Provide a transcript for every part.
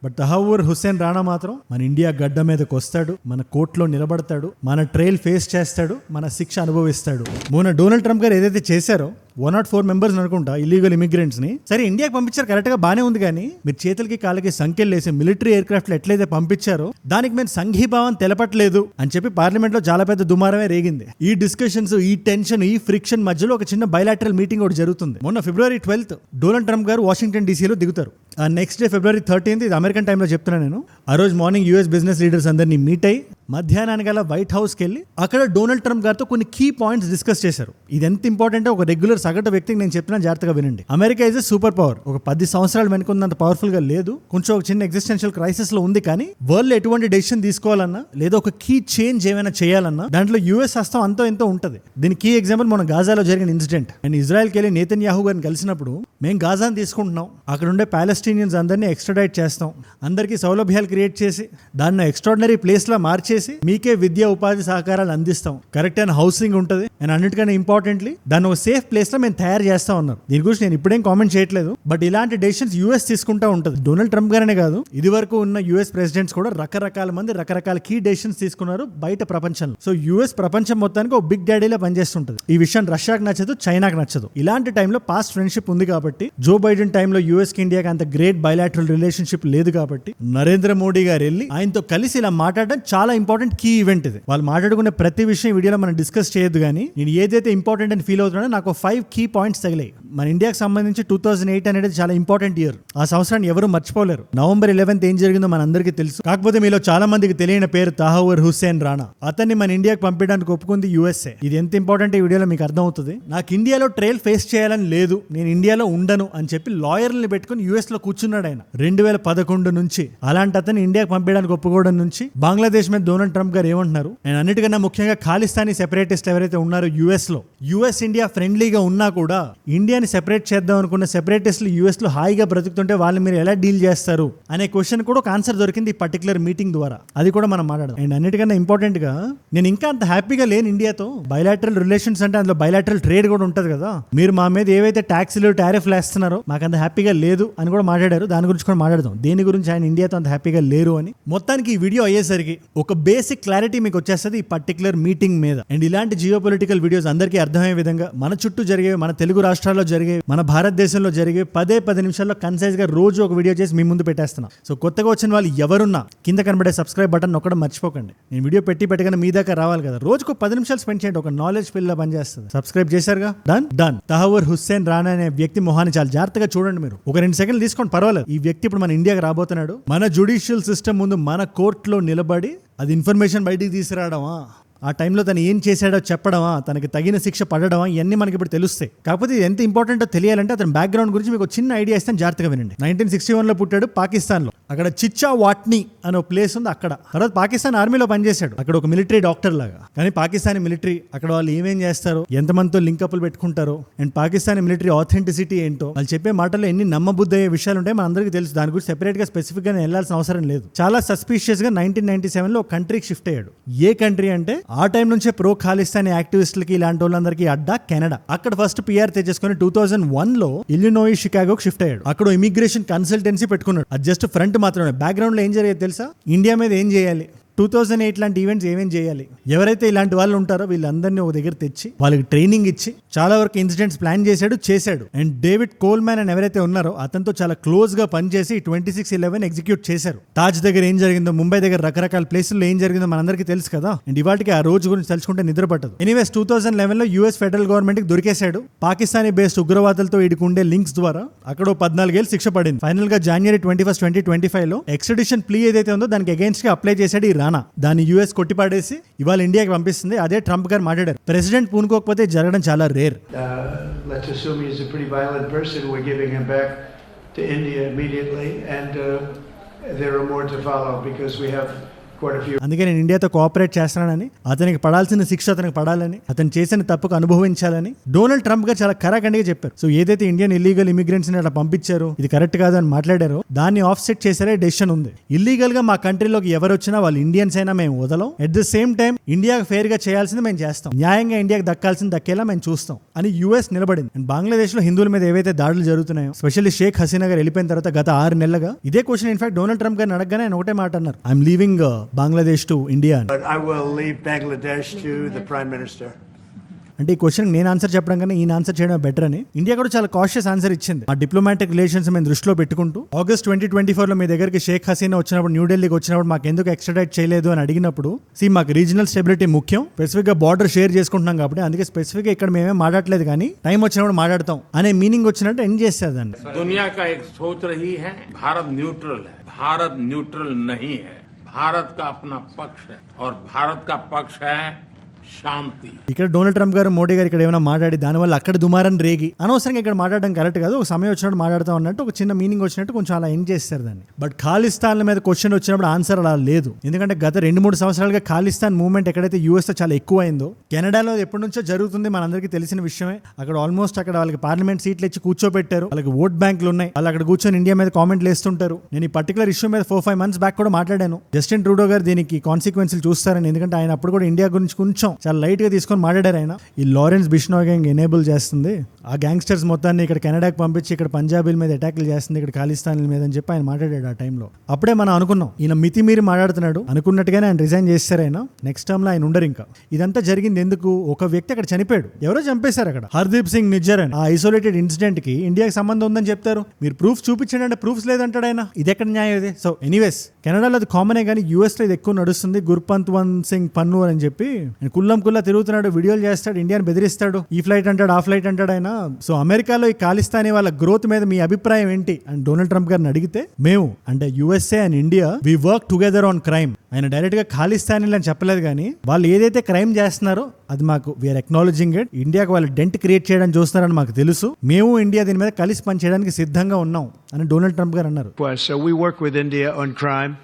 But Tahawwur Hussain Rana మాత్రం మన India గడ్డ మీదకి వస్తాడు, మన కోర్టులో నిలబడతాడు, మన ట్రయల్ ఫేస్ చేస్తాడు, మన శిక్ష అనుభవిస్తాడు. మొన్న డొనాల్డ్ ట్రంప్ గారు ఏదైతే చేశారో 104 మెంబర్స్ అనుకుంటా ఇల్లీగల్ ఇమిగ్రెంట్స్ ని సరే ఇండియాకి పంపించారు, కరెక్ట్ గా బానే ఉంది. కానీ మీరు చేతులకి కాళ్ళకి సంఖ్యలు వేసి మిలిటరీ ఎయిర్ క్రాఫ్ట్ ఎట్లయితే పంపించారో దానికి మేము సంఘీభావం తెలపట్లేదు అని చెప్పి పార్లమెంట్ లో చాలా పెద్ద దుమారమే రేగింది. ఈ డిస్కషన్స్, ఈ టెన్షన్, ఈ ఫ్రిక్షన్ మధ్యలో ఒక చిన్న బైలాటరల్ మీటింగ్ ఒకటి జరుగుతుంది. మొన్న February 12th డొనాల్డ్ ట్రంప్ గారు వాషింగ్టన్ డీసీలో దిగుతారు. ఆ నెక్స్ట్ డే February 13th, ఇది అమెరికన్ టైంలో చెప్తున్నాను నేను. ఆ రోజు మార్నింగ్ యూఎస్ బిజినెస్ లీడర్స్ అందరినీ మీట్ అయ్యి మధ్యాహ్నానికి అలా వైట్ హౌస్కి వెళ్ళి అక్కడ డొనాల్డ్ ట్రంప్ గారితో కొన్ని కీ పాయింట్స్ డిస్కస్ చేశారు. ఇది ఎంత ఇంపార్టెంట్ ఒక రెగ్యులర్ సగటు వ్యక్తికి నేను చెప్పిన జాగ్రత్తగా వినండి. America is a super power. ఒక 10 సంవత్సరాలు వెనుకున్నంత పవర్ఫుల్ గా లేదు, కొంచెం ఒక చిన్న ఎగ్జిస్టెన్షియల్ క్రైసిస్ లో ఉంది. కానీ వరల్డ్ లో ఎటువంటి డెసిషన్ తీసుకోవాలన్నా లేదా ఒక కీ చేంజ్ ఏమైనా చేయాలన్నా దాంట్లో యూఎస్ హస్తం అంతో ఎంతో ఉంటుంది. దీని కీ ఎగ్జాంపుల్ మన గాజాలో జరిగిన ఇన్సిడెంట్. నేను ఇజ్రాయెల్కి వెళ్ళి నేతన్యాహు గారిని కలిసినప్పుడు మేము గాజాని తీసుకుంటున్నాం, అక్కడ ఉండే పాలెస్టీనియన్స్ అందరినీ ఎక్స్ట్రాడైట్ చేస్తాం, అందరికీ సౌలభ్యాలు క్రియేట్ చేసి దాన్ని ఎక్స్ట్రాడినరీ ప్లేస్ లా మార్చేసి మీకే విద్యా ఉపాధి సహకారాలు అందిస్తాం, కరెక్ట్ అయిన హౌసింగ్ ఉంటుంది అండ్ అన్నిటికన్నా ఇంపార్టెంట్లీ దాన్ని ఒక సేఫ్ ప్లేస్ లో మేము తయారు చేస్తా ఉన్నారు. దీని గురించి నేను ఇప్పుడేం కామెంట్ చేయట్లేదు, బట్ ఇలాంటి డెసిషన్స్ యూఎస్ తీసుకుంటా ఉంటుంది. డొనాల్డ్ ట్రంప్ గారనే కాదు, ఇది వరకు ఉన్న యూఎస్ ప్రెసిడెంట్స్ కూడా రకరకాల మంది రకరకాల కీ డెసిషన్స్ తీసుకున్నారు బయట ప్రపంచంలో. సో యూఎస్ ప్రపంచం మొత్తానికి ఒక బిగ్ డాడీలా పనిచేస్తుంటుంది. ఈ విషయం రష్యాకి నచ్చదు, చైనాకి నచ్చదు. ఇలాంటి టైంలో పాస్ట్ ఫ్రెండ్షిప్ ఉంది కాబట్టి, జో బైడెన్ టైంలో యూఎస్ కి ఇండియాకి అంత గ్రేట్ బైలాటరల్ రిలేషన్షిప్ లేదు కాబట్టి నరేంద్ర మోడీ గారు వెళ్ళి ఆయనతో కలిసి ఇలా మాట్లాడడం చాలా ఇంపార్టెంట్ కీ ఈవెంట్ ఇది. వాళ్ళు మాట్లాడుకునే ప్రతి విషయం వీడియోలో మనం డిస్కస్ చేయొద్దు, కానీ నేను ఏదైతే ఇంపార్టెంట్ అని ఫీల్ అవుతున్నానో నాకు 5 కీ పాయింట్స్ తగిలాయి. మన ఇండియాకి సంబంధించి 2008 అనేది చాలా ఇంపార్టెంట్ ఇయర్. ఆ సంవత్సరాన్ని ఎవరు మర్చిపోలేరు. November 11th ఏం జరిగిందో మన అందరికీ తెలుసు. కాకపోతే మీలో చాలా మందికి తెలియని పేరు తహవ్వూర్ హుస్సేన్ రాణా. అతన్ని మన ఇండియాకి పంపించడానికి ఒప్పుకుంది యూఎస్ఏ. ఇది ఎంత ఇంపార్టెంట్ ఈ వీడియోలో మీకు అర్థం అవుతుంది. నాకు ఇండియాలో ట్రయల్ ఫేస్ చేయాలని లేదు, నేను ఇండియాలో ఉండను అని చెప్పి లాయర్ని పెట్టుకుని యూఎస్ లో కూర్చున్నాడు ఆయన 2011 నుంచి. అలాంటి అతన్ని ఇండియాకి పంపించడానికి ఒప్పుకోవడం నుంచి బంగ్లాదేశ్ మీద డొనాల్డ్ ట్రంప్ గారు ఏమంటున్నారు, అండ్ అన్నిటికన్నా ముఖ్యంగా ఖాళిస్తానీ సెపరేటిస్ట్ ఎవరైతే ఉన్నారో యూఎస్ లో, యూఎస్ ఇండియా ఫ్రెండ్లీగా ఉన్నా కూడా ఇండియాని సెపరేట్ చేద్దాం అనుకున్న సెపరేటిస్టులు యూఎస్ లో హాయిగా బ్రతుకుతుంటే వాళ్ళు మీరు ఎలా డీల్ చేస్తారు అనే క్వశ్చన్ కూడా ఒక ఆన్సర్ దొరికింది ఈ పర్టికులర్ మీటింగ్ ద్వారా. అది కూడా మనం మాట్లాడదాం. అండ్ అన్నిటికన్నా ఇంపార్టెంట్ గా నేను ఇంకా అంత హ్యాపీగా లేను ఇండియాతో. బైలాటరల్ రిలేషన్స్ అంటే అందులో బైలాటరల్ ట్రేడ్ కూడా ఉంటది కదా. మీరు మా మీద ఏవైతే ట్యాక్స్లు టారిఫ్లు వేస్తున్నారో మాకు అంత హ్యాపీగా లేదు అని కూడా మాట్లాడారు. దాని గురించి కూడా మాట్లాడదాం, దేని గురించి ఆయన ఇండియాతో అంత హ్యాపీగా లేరు అని. మొత్తానికి ఈ వీడియో అయ్యేసరికి ఒక బేసిక్ క్లారిటీ మీకు వచ్చేస్తుంది ఈ పర్టికులర్ మీటింగ్ మీద. అండ్ ఇలాంటి జియో పొలిటికల్ వీడియోస్ అందరికీ అర్థమయ్యే విధంగా మన చుట్టూ జరిగేవి, మన తెలుగు రాష్ట్రాల్లో జరిగే, మన భారతదేశంలో జరిగే 10 నిమిషాల్లో కన్సైజ్ గా రోజు ఒక వీడియో చేసి మీ ముందు పెట్టేస్తున్నాం. సో కొత్తగా వచ్చిన వాళ్ళు ఎవరున్నా కింద కనబడే సబ్స్క్రైబ్ బటన్ నొక్కడం మర్చిపోకండి. నేను వీడియో పెట్టగానే మీ దాకా రావాలి కదా. రోజుకు 10 నిమిషాలు స్పెండ్ చేయండి, ఒక నాలెడ్జ్ ఫిల్ లా పనిచేస్తుంది. సబ్స్క్రైబ్ చేశారుగా, డన్. తహవ్వూర్ హుస్సేన్ రాణా అనే వ్యక్తి మొహాన్ని చాలా జాగ్రత్తగా చూడండి. మీరు ఒక 2 సెకండ్లు తీసుకోండి, పర్వాలేదు. ఈ వ్యక్తి ఇప్పుడు మన ఇండియాకి రాబోతున్నాడు. మన జ్యుడిషియల్ సిస్టమ్ ముందు మన కోర్టులో నిలబడి అది ఇన్ఫర్మేషన్ బయటికి తీసుకురావడమా, ఆ టైంలో తను ఏం చేశాడో చెప్పడమా, తనకి తగిన శిక్ష పడడమా, ఇవన్నీ మనకి ఇప్పుడు తెలుస్తాయి. కాకపోతే ఇది ఎంత ఇంపార్టెంటో తెలియాలంటే అతని బ్యాక్గ్రౌండ్ గురించి మీకు చిన్న ఐడియా ఇస్తాను, జాగ్రత్తగా వినండి. 1961లో పుట్టాడు పాకిస్తాన్లో. అక్కడ చిచ్చా వాట్నీ అనే ప్లేస్ ఉంది. అక్కడ తర్వాత పాకిస్తాన్ ఆర్మీలో పనిచేశాడు, అక్కడ ఒక మిలిటరీ డాక్టర్ లాగా. కానీ పాకిస్తానీ మిలిటరీ అక్కడ వాళ్ళు ఏమేం చేస్తారో, ఎంతమందితో లింకప్లు పెట్టుకుంటారో, అండ్ పాకిస్తానీ మిలిటరీ ఆథెంటిసిటీ ఏంటో, వాళ్ళు చెప్పే మాటల్లో ఎన్ని నమ్మబుద్ధి అయ్యే విషయాలు ఉంటాయి మన అందరికీ తెలుసు. దాని గురించి సెపరేట్ గా స్పెసిఫిక్ గా వెళ్లాల్సిన అవసరం లేదు. చాలా సస్పీషియస్ గా 1997లో ఒక కంట్రీకి షిఫ్ట్ అయ్యాడు. ఏ కంట్రీ అంటే ఆ టైం నుంచే ప్రో ఖాళిస్తానీ యాక్టివిస్టులకి ఇలాంటి వాళ్ళందరికీ అడ్డా కెనడా. అక్కడ ఫస్ట్ పిఆర్ తెచ్చేసుకుని 2001లో ఇల్లినోయి షికాగోకి షిఫ్ట్ అయ్యాడు. అక్కడ ఇమిగ్రేషన్ కన్సల్టెన్సీ పెట్టుకున్నాడు. అది జస్ట్ ఫ్రంట్ మాత్రమే. బ్యాక్గ్రౌండ్ లో ఏం జరిగేది తెలుసా? ఇండియా మీద ఏం చేయాలి, 2008 లాంటి ఈవెంట్స్ ఏమేం చేయాలి, ఎవరైతే ఇలాంటి వాళ్ళు ఉంటారో వీళ్ళందరినీ ఒక దగ్గర తెచ్చి వాళ్ళకి ట్రైనింగ్ ఇచ్చి చాలా వరకు ఇన్సిడెంట్స్ ప్లాన్ చేశాడు. అండ్ డేవిడ్ కోల్మ్యాన్ అని ఎవరైతే ఉన్నారో అతనితో చాలా క్లోజ్ గా పనిచేసి 26/11 ఎగ్జిక్యూట్ చేశారు. తాజ్ దగ్గర ఏం జరిగిందో, ముంబై దగ్గర రకరకాల ప్లేసుల్లో ఏం జరిగిందో మనందరికీ తెలుసు కదా. అండ్ ఇవాటికి ఆ రోజు గురించి తలుచుకుంటే నిద్ర పట్టదు. ఎనీవేస్ 2011లో యూఎస్ ఫెడరల్ గవర్నమెంట్ కి దొరికేశాడు. పాకిస్తానీ బేస్డ్ ఉగ్రవాదులతో వీడికి ఉండే లింక్స్ ద్వారా అక్కడ 14 ఏళ్ళు శిక్ష పడింది. ఫైనల్ గా January 21, 2025లో ఎక్స్ట్రాడిషన్ ప్లీ ఏదైతే ఉందో దానికి అగైన్స్ గా అప్లై చేశాడు ఈ రాణా. దాన్ని యూఎస్ కొట్టిపాడేసి ఇవాళ ఇండియాకి పంపిస్తుంది. అదే ట్రంప్ గారు మాట్లాడారు, ప్రెసిడెంట్ పూనుకోకపోతే జరగడం చాలా rare. Let's assume he's a pretty violent person. We're giving him back to India immediately, and there are more to follow because we have quite a few. అందుకే నేను ఇండియాతో కోఆపరేట్ చేస్తున్నానని, అతనికి పడాల్సిన శిక్ష అతనికి పడాలని, అతను చేసిన తప్పుకు అనుభవించాలని డొనాల్డ్ ట్రంప్ గారు చాలా కరాఖండిగా చెప్పారు. సో ఏదైతే ఇండియన్ ఇల్లీగల్ ఇమిగ్రెంట్స్ ని అలా పంపించారు, ఇది కరెక్ట్ కాదు అని మాట్లాడారో దాన్ని ఆఫ్సెట్ చేసారే డెసిషన్ ఉంది. ఇల్లీగల్ గా మా కంట్రీలోకి ఎవరు వచ్చినా వాళ్ళు ఇండియన్స్ అయినా మేము వదలం. ఎట్ ద సేమ్ టైం ఇండియాకి ఫెయిర్ గా చేయాల్సింది మేము చేస్తాం, న్యాయంగా ఇండియాకి దక్కాల్సింది దక్కేలా మేము చూస్తాం అని యుఎస్ నిలబడింది. అండ్ బంగ్లాదేశ్ లో హిందువుల మీద ఏవైతే దాడులు జరుగుతున్నాయో, స్పెషల్లీ షేక్ హసీనా గారు వెళ్ళిపోయిన తర్వాత గత 6 నెలలుగా ఇదే క్వశ్చన్ ఇన్ఫాక్ట్ డొనాల్డ్ ట్రంప్ గారిని అడగగానే ఆయన ఒకటే మాట అన్నారు, I'm leaving Bangladesh to India అని. But I will leave Bangladesh to the Prime Minister. అంటే ఈ క్వశ్చన్ నేను ఆన్సర్ చెప్పడం కన్నా ఈయన ఆన్సర్ చేయడం బెటర్ అని ఇండియా కూడా చాలా కాషియస్ ఆన్సర్ ఇచ్చింది. ఆ డిప్లొమాటిక్ రిలేషన్స్ మేము దృష్టిలో పెట్టుకుంటూ ఆగస్ట్ 2024 లో మీ దగ్గరికి షేక్ హసీనా వచ్చినప్పుడు, న్యూఢిల్లీకి వచ్చినప్పుడు మాకు ఎందుకు ఎక్స్ట్రాడైట్ చేయలేదు అని అడిగినప్పుడు, మాకు రీజనల్ స్టెబిలిటీ ముఖ్యం, స్పెసిఫిక్ గా బార్డర్ షేర్ చేసుకుంటున్నాం కాబట్టి అందుకే స్పెసిఫిక్ గా ఇక్కడ మేమే మాట్లాడలేదు కానీ టైం వచ్చినప్పుడు మాట్లాడతాం అనే మీనింగ్ వచ్చినట్టు ఎండ్ చేస్తారు దాన్ని. दुनिया का एक सोच रही है भारत न्यूट्रल है, भारत न्यूट्रल नहीं है, भारत का अपना पक्ष है और भारत का पक्ष है శాంతి. ఇక్కడ డొనాల్డ్ ట్రంప్ గారు, మోడీ గారు ఇక్కడ ఏమైనా మాట్లాడి దానివల్ల అక్కడ దుమారం రేగి అనవసరంగా ఇక్కడ మాట్లాడడం కరెక్ట్ కాదు, ఒక సమయం వచ్చినప్పుడు మాట్లాడతాం అన్నట్టు ఒక చిన్న మీనింగ్ వచ్చినట్టు కొంచెం అలా ఎండ్ చేస్తారు దాన్ని. బట్ ఖాళిస్తాన్ మీద క్వశ్చన్ వచ్చినప్పుడు ఆన్సర్ అలా లేదు, ఎందుకంటే గత 2-3 సంవత్సరాలుగా ఖాళిస్తాన్ మూవ్మెంట్ ఎక్కడైతే యూఎస్ తో చాలా ఎక్కువ అయిందో, కెనడాలో ఎప్పటి నుంచో జరుగుతుంది, మనందరికీ తెలిసిన విషయమే. అక్కడ ఆల్మోస్ట్ అక్కడ వాళ్ళకి పార్లమెంట్ సీట్లు ఇచ్చి కూర్చోబెట్టారు, వాళ్ళకి ఓట్ బ్యాంకులు ఉన్నాయి, వాళ్ళు అక్కడ కూర్చొని ఇండియా మీద కామెంట్లు వేస్తుంటారు. నేను ఈ పర్టికులర్ ఇష్యూ మీద 4-5 months బ్యాక్ కూడా మాట్లాడాను. జస్టిన్ ట్రూడో గారు దీనికి కాన్సిక్వెన్స్లు చూస్తారని, ఎందుకంటే ఆయన అప్పుడు కూడా ఇండియా గురించి కొంచెం చాలా లైట్ గా తీసుకొని మాట్లాడారు ఆయన. ఈ లారెన్స్ బిష్నోయ్ గ్యాంగ్ ఎనేబుల్ చేస్తుంది, ఆ గ్యాంగ్స్టర్స్ మొత్తాన్ని ఇక్కడ కెనడాకి పంపించి ఇక్కడ పంజాబీల మీద అటాక్లు చేస్తుంది, ఇక్కడ ఖాళిస్తాన్ల మీద అని చెప్పి ఆయన మాట్లాడాడు ఆ టైంలో. అప్పుడే మనం అనుకున్నాం ఈయన మితిమీరి మాట్లాడుతున్నాడు, అనుకున్నట్టుగానే ఆయన రిజైన్ చేస్తారు, ఆయన నెక్స్ట్ టర్మ్ లో ఆయన ఉండరు. ఇంకా ఇదంతా జరిగింది ఎందుకు, ఒక వ్యక్తి అక్కడ చనిపోయాడు, ఎవరో చంపేశారు అక్కడ, హర్దీప్ సింగ్ నిజ్జర్ అని. ఆ ఐసోలేటెడ్ ఇన్సిడెంట్ కి ఇండియాకి సంబంధం ఉందని చెప్తారు, మీరు ప్రూఫ్ చూపించండి అంటే ప్రూఫ్స్ లేదంటాడు ఆయన. ఇది ఎక్కడ న్యాయం ఇది? సో ఎనీవేస్ కెనడాలో అది కామనే, కానీ యూఎస్ లో ఇది ఎక్కువ నడుస్తుంది. గుర్పంత్వంత్ సింగ్ పన్ను అని చెప్పి కుల్లం కుల్లా తిరుగుతున్నాడు, వీడియోలు చేస్తాడు, ఇండియాని బెదిరిస్తాడు, ఈ ఫ్లైట్ అంటాడు, ఆ ఫ్లైట్ అంటాడు ఆయన. సో అమెరికాలో ఈ ఖాళిస్తానీ వాళ్ళ గ్రోత్ మీద మీ అభిప్రాయం ఏంటి అని డొనాల్డ్ ట్రంప్ గారిని అడిగితే, మేము అంటే USA and India we work together on crime. ఆయన డైరెక్ట్ గా ఖాళిస్తానీ అని చెప్పలేదు, కానీ వాళ్ళు ఏదైతే క్రైమ్ చేస్తున్నారో అది మాకు వీఆర్ ఎక్నాలజింగ్ ఇట్, ఇండియాకి వాళ్ళు డెంట్ క్రియేట్ చేయడానికి చూస్తున్నారని మాకు తెలుసు, మేము ఇండియా దీని మీద కలిసి పనిచేయడానికి సిద్ధంగా ఉన్నాం అని డొనాల్డ్ ట్రంప్ గారు అన్నారు. So we work with India on crime.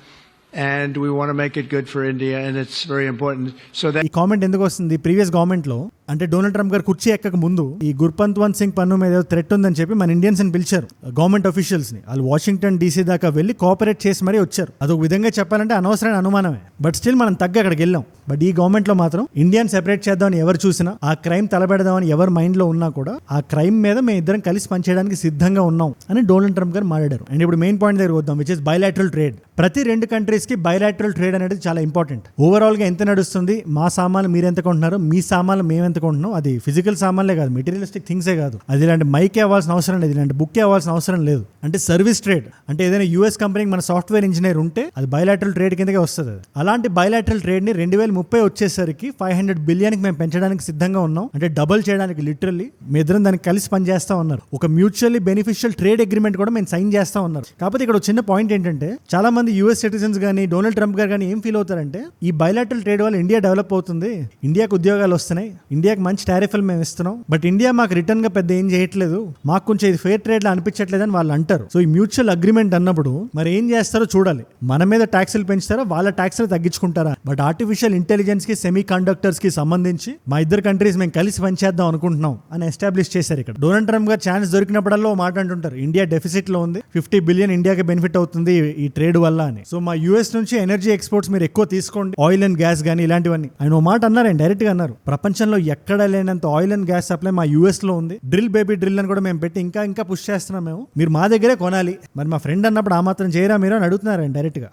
And we want to make it good for India, and it's very important. So that ఈ కామెంట్ ఎందుకు వస్తుంది, ప్రీవియస్ గవర్నమెంట్ లో అంటే డొనాల్డ్ ట్రంప్ గారు కుర్చీ ఎక్కక ముందు ఈ గుర్పంత్వంత్ సింగ్ పన్ను మీద థ్రెట్ ఉందని చెప్పి మన ఇండియన్స్ ని పిలిచారు, గవర్నమెంట్ అఫీషియల్స్ ని. వాళ్ళు వాషింగ్టన్ డీసీ దాకా వెళ్ళి కోఆపరేట్ చేసి మరీ వచ్చారు. అదొక విధంగా చెప్పాలంటే అనవసరమైన అనుమానమే, బట్ స్టిల్ మనం అక్కడికి వెళ్ళాం. బట్ ఈ గవర్నమెంట్ లో మాత్రం ఇండియన్ సెపరేట్ చేద్దామని ఎవరు చూసినా, ఆ క్రైమ్ తలబెడదామని ఎవరి మైండ్ లో ఉన్నా కూడా ఆ క్రైమ్ మీద మేము ఇద్దరం కలిసి పనిచేయడానికి సిద్ధంగా ఉన్నాం అని డొనాల్డ్ ట్రంప్ గారు మాట్లాడారు. అండ్ ఇప్పుడు మెయిన్ పాయింట్ దగ్గర వద్దాం, విచ్ ఇస్ బైలాటరల్ ట్రేడ్. ప్రతి 2 కంట్రీస్ కి బైలాటరల్ ట్రేడ్ అనేది చాలా ఇంపార్టెంట్. ఓవరాల్ గా ఎంత నడుస్తుంది, మా సామాన్లు మీరు ఎంత కొంటున్నారు, మీ సామాన్లు మేము ఎంత కొంటున్నాం, అది ఫిజికల్ సామాన్లే కాదు, మెటీరియలిస్టిక్ థింగ్సే కాదు, అది ఇలాంటి మైకే అవ్వాల్సిన అవసరం లేదు, ఇలాంటి బుక్కే అవ్వాల్సిన అవసరం లేదు. అంటే సర్వీస్ ట్రేడ్, అంటే ఏదైనా యూఎస్ కంపెనీకి మన సాఫ్ట్వేర్ ఇంజనీర్ ఉంటే అది బైలాటరల్ ట్రేడ్ కిందకే వస్తుంది. అలాంటి బైలాటరల్ ట్రేడ్ ని 2030 వచ్చేసరికి $500 billion మేము పెంచడానికి సిద్ధంగా ఉన్నాం, అంటే డబుల్ చేయడానికి. లిటరల్లీ మీ ఇద్దరం దానికి కలిసి పనిచేస్తా ఉన్నారు. ఒక మ్యూచువల్లీ బెనిఫిషియల్ ట్రేడ్ అగ్రిమెంట్ కూడా మేము సైన్ చేస్తా ఉన్నారు. కాకపోతే ఇక్కడ చిన్న పాయింట్ ఏంటంటే, చాలా మంది యూఎస్ సిటిజన్స్ కానీ డొనాల్డ్ ట్రంప్ గారు కానీ ఏం ఫీల్ అవుతారంటే, ఈ బైలాటరల్ ట్రేడ్ వల్ల ఇండియా డెవలప్ అవుతుంది, ఇండియాకు ఉద్యోగాలు వస్తున్నాయి, ఇండియాకి మంచి టారిఫ్లు మేము ఇస్తున్నాం, బట్ ఇండియా మాకు రిటర్న్ గా పెద్ద ఏం చేయట్లేదు, మాకు కొంచెం ఇది ఫెయిర్ ట్రేడ్ లో అనిపించట్లేదు అని వాళ్ళు అంటారు. సో ఈ మ్యూచువల్ అగ్రిమెంట్ అన్నప్పుడు మరి ఏం చేస్తారో చూడాలి. మన మీద ట్యాక్సులు పెంచుతారా, వాళ్ళ ట్యాక్సులు తగ్గించుకుంటారా? బట్ ఆర్టిఫిషియల్ ఇంటెలిజెన్స్ కి, సెమీ కండక్టర్స్ కి సంబంధించి మా ఇద్దరు కంట్రీస్ మేము కలిసి పనిచేద్దాం అనుకుంటున్నాం అని ఎస్టాబ్లిష్ చేశారు ఇక్కడ. డొనాల్డ్ ట్రంప్ గారు ఛాన్స్ దొరికినప్పుడల్లా మాట అంటుంటారు, ఇండియా డెఫిసిట్ లో ఉంది, $50 billion ఇండియాకి బెనిఫిట్ అవుతుంది ఈ ట్రేడ్ వల్ల అని. సో మా యూఎస్ నుంచి ఎనర్జీ ఎక్స్పోర్ట్స్ మీరు ఎక్కువ తీసుకోండి, ఆయిల్ అండ్ గ్యాస్ కానీ ఇలాంటివన్నీ. ఆయన ఓ మాట అన్నారు, ఆయన డైరెక్ట్ గా అన్నారు, ప్రపంచంలో ఎక్కడ లేనంత ఆయిల్ అండ్ గ్యాస్ సప్లై మా యూఎస్ లో ఉంది, డ్రిల్ బేబీ డ్రిల్ అని కూడా మేము పెట్టి ఇంకా పుష్ చేస్తున్నాం, మేము మీరు మా దగ్గరే కొనాలి. మరి మా ఫ్రెండ్ అన్నప్పుడు ఆ మాత్రం చేయరా మీరు అని అడుగుతున్నారు ఆయన డైరెక్ట్ గా.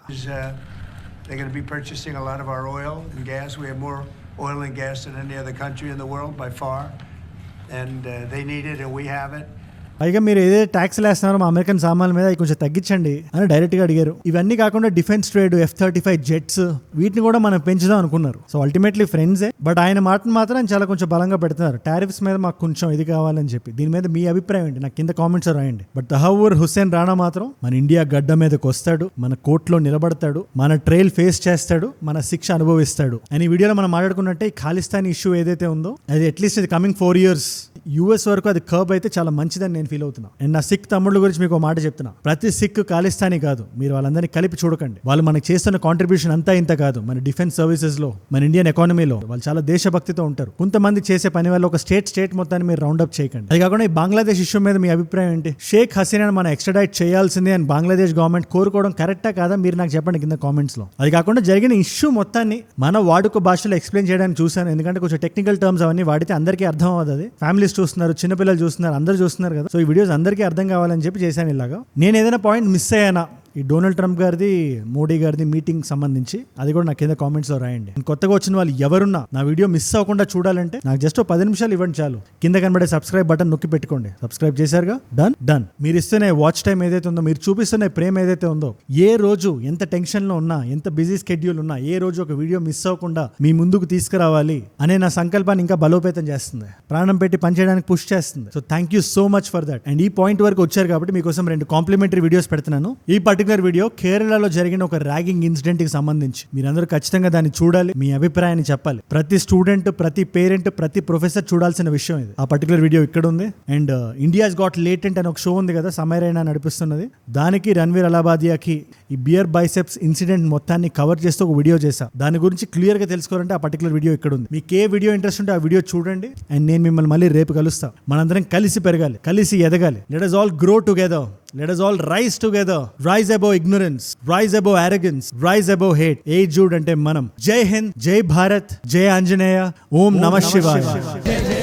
they're going to be purchasing a lot of our oil and gas. We have more oil and gas than any other country in the world by far, and they need it and we have it. పైగా మీరు ఏదైతే tax వేస్తున్నారో మా American సామాన్ల మీద అవి కొంచెం తగ్గించండి అని direct గా అడిగారు. ఇవన్నీ కాకుండా డిఫెన్స్ ట్రేడ్, F-35 జెట్స్, వీటిని కూడా మనం పెంచుదాం అనుకున్నారు. సో అల్టిమేట్లీ ఫ్రెండ్సే, బట్ ఆయన మాటను మాత్రం చాలా కొంచెం బలంగా పెడుతున్నారు, టారిఫ్స్ మీద మాకు కొంచెం ఇది కావాలని చెప్పి. దీని మీద మీ అభిప్రాయం ఏంటి నాకు కింద కామెంట్స్ రాయండి. బట్ తహవ్వూర్ హుస్సేన్ రాణా మాత్రం మన ఇండియా గడ్డ మీదకి వస్తాడు, మన కోర్టులో నిలబడతాడు, మన ట్రయల్ ఫేస్ చేస్తాడు, మన శిక్ష అనుభవిస్తాడు అని ఈ వీడియోలో మనం మాట్లాడుకున్నట్టే ఈ ఖాళిస్తాన్ ఇష్యూ ఏదైతే ఉందో అది అట్లీస్ట్ ఇది కమింగ్ 4 years యూఎస్ వరకు అది కర్బ్ అయితే చాలా మంచిదని నేను ఫీల్ అవుతున్నా. అండ్ నా సిక్ తమ్ముళ్ళ గురించి మీకు ఒక మాట చెప్తున్నా, ప్రతి సిక్ ఖాళిస్తానీ కాదు, మీరు వాళ్ళందరినీ కలిపి చూడకండి. వాళ్ళు మనకి చేస్తున్న కాంట్రిబ్యూషన్ అంతా ఇంత కాదు. మన డిఫెన్స్ సర్వీసెస్ లో, మన ఇండియన్ ఎకానమీలో వాళ్ళు చాలా దేశభక్తితో ఉంటారు. కొంతమంది చేసే పని వల్ల ఒక స్టేట్ మొత్తాన్ని మీరు రౌండ్ అప్ చేయకండి. అది కాకుండా ఈ బంగ్లాదేశ్ ఇష్యూ మీద మీ అభిప్రాయం ఏంటి? షేక్ హసీనాను మనం ఎక్స్ట్రాడైట్ చేయాల్సిందే అని బంగ్లాదేశ్ గవర్నమెంట్ కోరుకోవడం కరెక్టా కాదా మీరు నాకు చెప్పండి కింద కామెంట్స్ లో. అది కాకుండా జరిగిన ఇష్యూ మొత్తాన్ని మన వాడుక భాషలో ఎక్స్ప్లెయిన్ చేయడానికి చూశాను, ఎందుకంటే కొంచెం టెక్నికల్ టర్మ్స్ అవన్నీ వాడితే అందరికీ అర్థం అవ్వదు. ఫ్యామిలీస్ చూస్తున్నారు, చిన్నపిల్లలు చూస్తున్నారు, అందరూ చూస్తున్నారు కదా. సో ఈ వీడియోస్ అందరికీ అర్థం కావాలని చెప్పి చేశాను ఇలాగా. నేను ఏదైనా పాయింట్ మిస్ అయ్యానా ఈ డొనాల్డ్ ట్రంప్ గారిది మోడీ గారిది మీటింగ్ సంబంధించి, అది కూడా నాకు కింద కామెంట్స్ లో రాయండి. కొత్తగా వచ్చిన వాళ్ళు ఎవరున్నా నా వీడియో మిస్ అవ్వకుండా చూడాలంటే నాకు జస్ట్ 10 నిమిషాలు ఇవ్వండి చాలు. కింద కనబడే సబ్స్క్రైబ్ బటన్ నొక్కి పెట్టుకోండి. సబ్స్క్రైబ్ చేశారుగా, డన్. మీరు ఇస్తున్న వాచ్ టైం ఏదైతే ఉందో, మీరు చూపిస్తున్న ప్రేమ ఏదైతే ఉందో, ఏ రోజు ఎంత టెన్షన్ లో ఉన్నా, ఎంత బిజీ స్కెడ్యూల్ ఉన్నా, ఏ రోజు ఒక వీడియో మిస్ అవ్వకుండా మీ ముందుకు తీసుకురావాలి అనే నా సంకల్పాన్ని ఇంకా బలోపేతం చేస్తుంది, ప్రాణం పెట్టి పనిచేయడానికి పుష్ చేస్తుంది. So thank you so much for that. And ఈ పాయింట్ వరకు వచ్చారు కాబట్టి మీకోసం 2 కాంప్లిమెంటరీ వీడియోస్ పెడుతున్నాను. ఈ పర్టికులర్ వీడియో కేరళలో జరిగిన ఒక ర్యాగింగ్ ఇన్సిడెంట్ కి సంబంధించి. మీరందరూ ఖచ్చితంగా దాన్ని చూడాలి, మీ అభిప్రాయాన్ని చెప్పాలి. ప్రతి స్టూడెంట్, ప్రతి పేరెంట్, ప్రతి ప్రొఫెసర్ చూడాల్సిన విషయం ఇది. ఆ పర్టికులర్ వీడియో ఇక్కడ ఉంది. అండ్ ఇండియాస్ గాట్ లేటెంట్ అని ఒక షో ఉంది కదా, సమైరైనా నడిపిస్తున్నది, దానికి రణ్వీర్ అలాబాదియాకి ఈ బియర్ బైసెప్స్ ఇన్సిడెంట్ మొత్తాన్ని కవర్ చేస్తూ ఒక వీడియో చేశా. దాని గురించి క్లియర్ గా తెలుసుకోవాలంటే ఆ పర్టికులర్ వీడియో ఇక్కడ ఉంది. మీకు ఏ వీడియో ఇంట్రెస్ట్ ఉంటే ఆ వీడియో చూడండి. అండ్ నేను మిమ్మల్ని మళ్ళీ రేపు కలుస్తా. మనందరం కలిసి పెరగాలి, కలిసి ఎదగాలి. Let us all grow together. Let us all rise together. Rise above ignorance. Rise above arrogance. Rise above hate. ఏ జూడ్ అంటే మనం. జై హింద్, జై భారత్, జై ఆంజనేయ, ఓం నమః శివాయ.